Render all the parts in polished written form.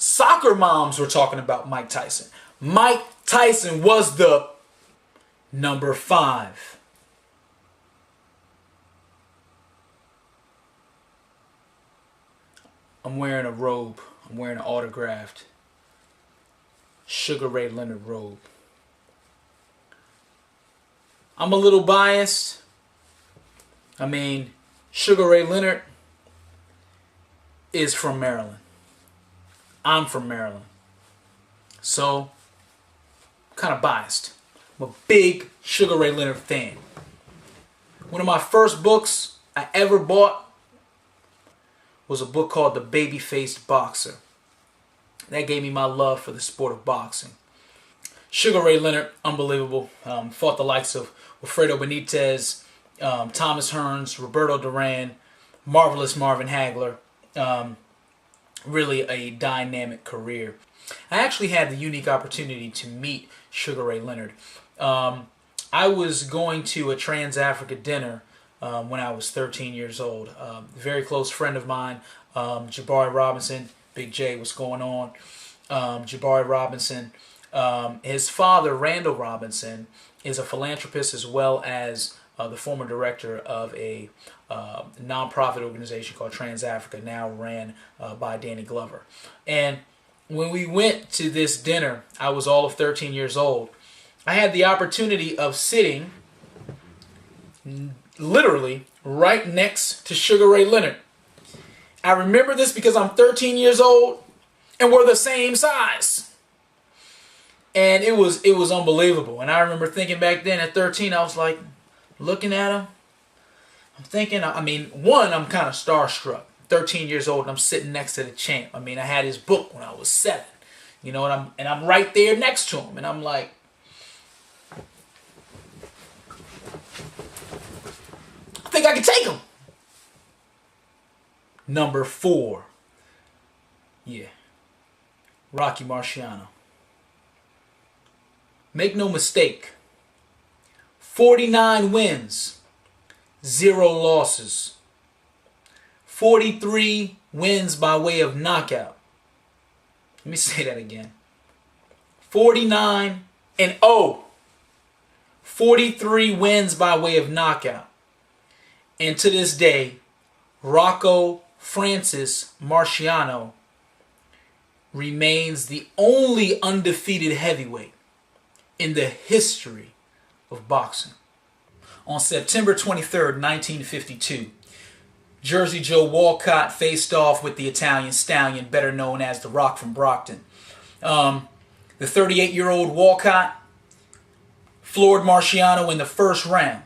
Soccer moms were talking about Mike Tyson. Mike Tyson was the number 5. I'm wearing a robe. I'm wearing an autographed Sugar Ray Leonard robe. I'm a little biased. I mean, Sugar Ray Leonard is from Maryland. I'm from Maryland. So, I'm kind of biased. I'm a big Sugar Ray Leonard fan. One of my first books I ever bought was a book called The Baby-Faced Boxer. That gave me my love for the sport of boxing. Sugar Ray Leonard, unbelievable. Fought the likes of Wilfredo Benitez, Thomas Hearns, Roberto Duran, marvelous Marvin Hagler. Really a dynamic career. I actually had the unique opportunity to meet Sugar Ray Leonard. I was going to a Trans-Africa dinner when I was 13 years old. A very close friend of mine, Jabari Robinson, Big J, what's going on? Jabari Robinson. His father, Randall Robinson, is a philanthropist as well as the former director of a nonprofit organization called Trans-Africa, now ran by Danny Glover. And when we went to this dinner, I was all of 13 years old. I had the opportunity of sitting literally right next to Sugar Ray Leonard. I remember this because I'm 13 years old and we're the same size. And it was unbelievable. And I remember thinking back then at 13, I was like, looking at him, I'm thinking, I mean, one, I'm kind of starstruck. 13 years old and I'm sitting next to the champ. I mean, I had his book when I was 7. You know, and I'm right there next to him. And I'm like, I think I can take him. Number 4. Yeah. Rocky Marciano. Make no mistake. 49 wins. 0 losses. 43 wins by way of knockout. Let me say that again. 49-0. 43 wins by way of knockout. And to this day, Rocco Francis Marciano remains the only undefeated heavyweight in the history of boxing. On September 23rd, 1952, Jersey Joe Walcott faced off with the Italian Stallion, better known as The Rock from Brockton. The 38-year-old Walcott floored Marciano in the first round,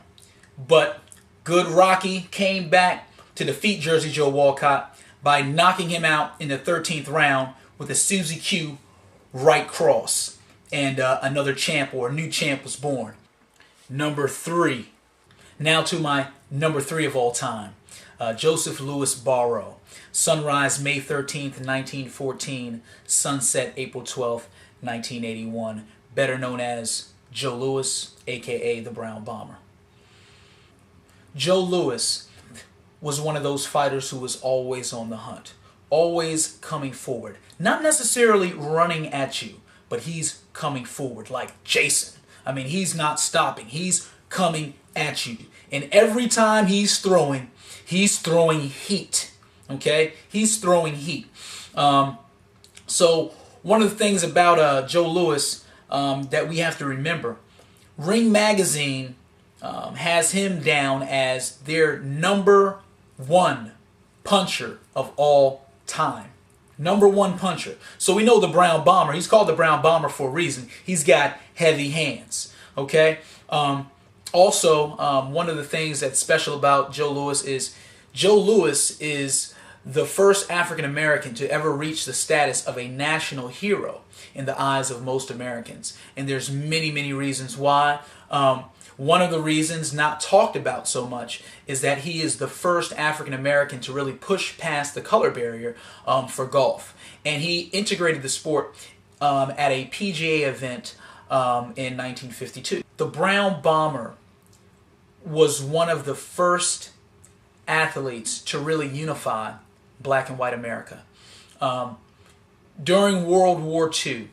but good Rocky came back to defeat Jersey Joe Walcott by knocking him out in the 13th round with a Susie Q right cross. And another champ, or a new champ, was born. Number 3. Now to my number 3 of all time. Joseph Louis Barrow. Sunrise May 13th, 1914. Sunset April 12th, 1981. Better known as Joe Louis, a.k.a. the Brown Bomber. Joe Louis was one of those fighters who was always on the hunt. Always coming forward. Not necessarily running at you, but he's coming forward like Jason. I mean, he's not stopping. He's coming at you. And every time he's throwing heat. Okay? He's throwing heat. So one of the things about Joe Louis that we have to remember, Ring Magazine has him down as their number 1 puncher of all time. Number 1 puncher. So we know the Brown Bomber. He's called the Brown Bomber for a reason. He's got heavy hands. Okay? Also, one of the things that's special about Joe Louis is the first African American to ever reach the status of a national hero in the eyes of most Americans. And there's many, many reasons why. One of the reasons not talked about so much is that he is the first African American to really push past the color barrier for golf. And he integrated the sport at a PGA event in 1952. The Brown Bomber was one of the first athletes to really unify black and white America. during World War II,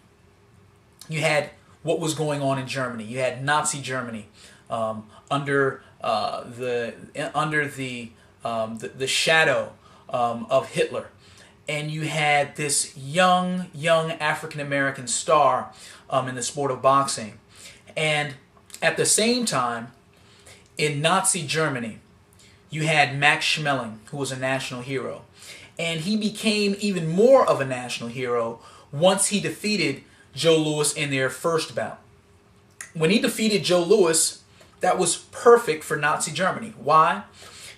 you had what was going on in Germany. You had Nazi Germany under the shadow of Hitler, and you had this young African American star in the sport of boxing, and at the same time, in Nazi Germany, you had Max Schmeling, who was a national hero, and he became even more of a national hero once he defeated Joe Louis in their first bout. When he defeated Joe Louis, that was perfect for Nazi Germany. Why?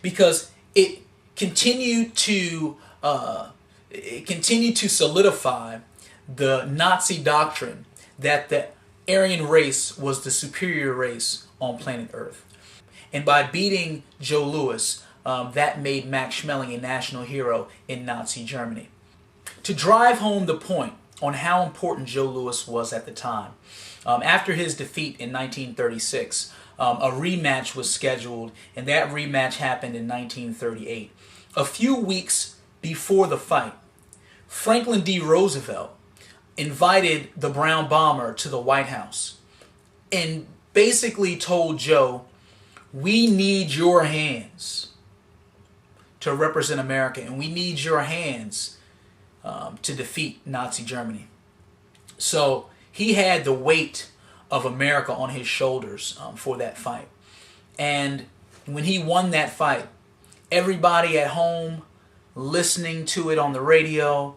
Because it continued to solidify the Nazi doctrine that the Aryan race was the superior race on planet Earth. And by beating Joe Louis, that made Max Schmeling a national hero in Nazi Germany. To drive home the point on how important Joe Louis was at the time, after his defeat in 1936, a rematch was scheduled, and that rematch happened in 1938. A few weeks before the fight, Franklin D. Roosevelt invited the Brown Bomber to the White House and basically told Joe, "We need your hands to represent America, and we need your hands to defeat Nazi Germany." So he had the weight of America on his shoulders for that fight. And when he won that fight, everybody at home listening to it on the radio,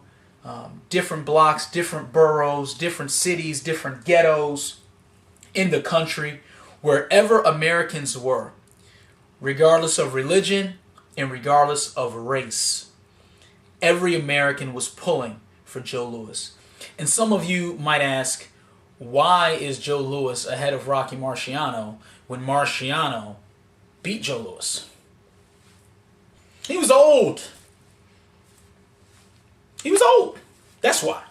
different blocks, different boroughs, different cities, different ghettos in the country, wherever Americans were, regardless of religion and regardless of race, every American was pulling for Joe Louis. And some of you might ask, why is Joe Louis ahead of Rocky Marciano when Marciano beat Joe Louis? He was old. He was old. That's why.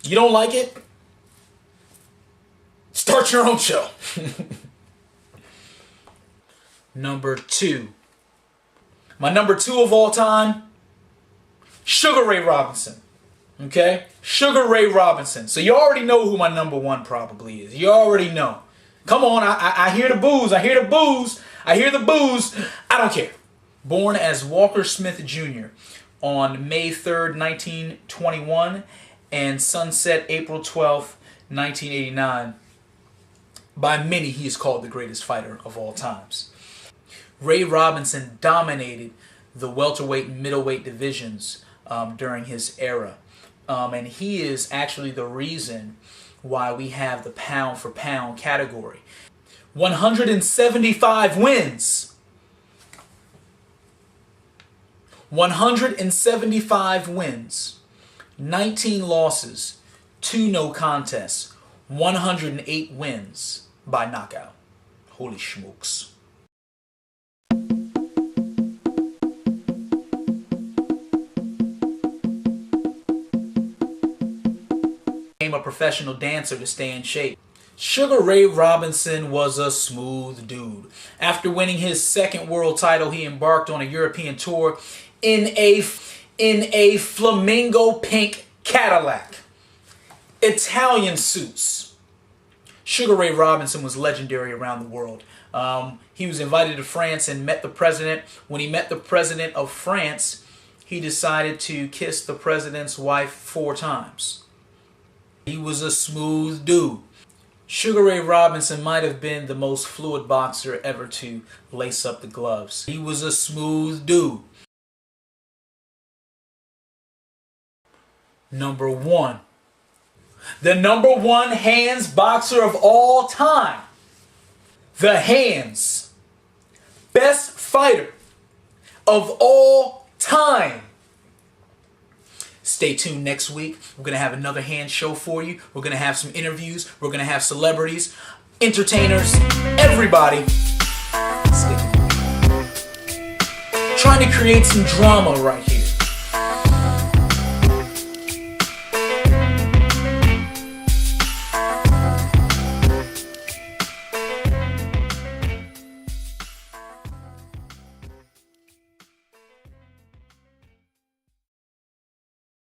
You don't like it? Start your own show. Number 2. My number 2 of all time, Sugar Ray Robinson. Okay? Sugar Ray Robinson. So you already know who my number 1 probably is. You already know. Come on, I hear the boos. I hear the boos. I hear the boos. I don't care. Born as Walker Smith Jr. on May 3rd, 1921 and sunset April 12th, 1989. By many, he is called the greatest fighter of all times. Ray Robinson dominated the welterweight and middleweight divisions during his era. And he is actually the reason why we have the pound for pound category. 175 wins. 175 wins. 19 losses. 2 no contests. 108 wins by knockout. Holy smokes. Became a professional dancer to stay in shape. Sugar Ray Robinson was a smooth dude. After winning his 2nd world title, he embarked on a European tour in a flamingo pink Cadillac. Italian suits. Sugar Ray Robinson was legendary around the world. He was invited to France and met the president. When he met the president of France, he decided to kiss the president's wife 4 times. He was a smooth dude. Sugar Ray Robinson might have been the most fluid boxer ever to lace up the gloves. He was a smooth dude. Number 1. The number 1 hands boxer of all time. The Hands. Best fighter of all time. Stay tuned next week. We're going to have another hand show for you. We're going to have some interviews. We're going to have celebrities, entertainers, everybody. Stay tuned. Trying to create some drama right here.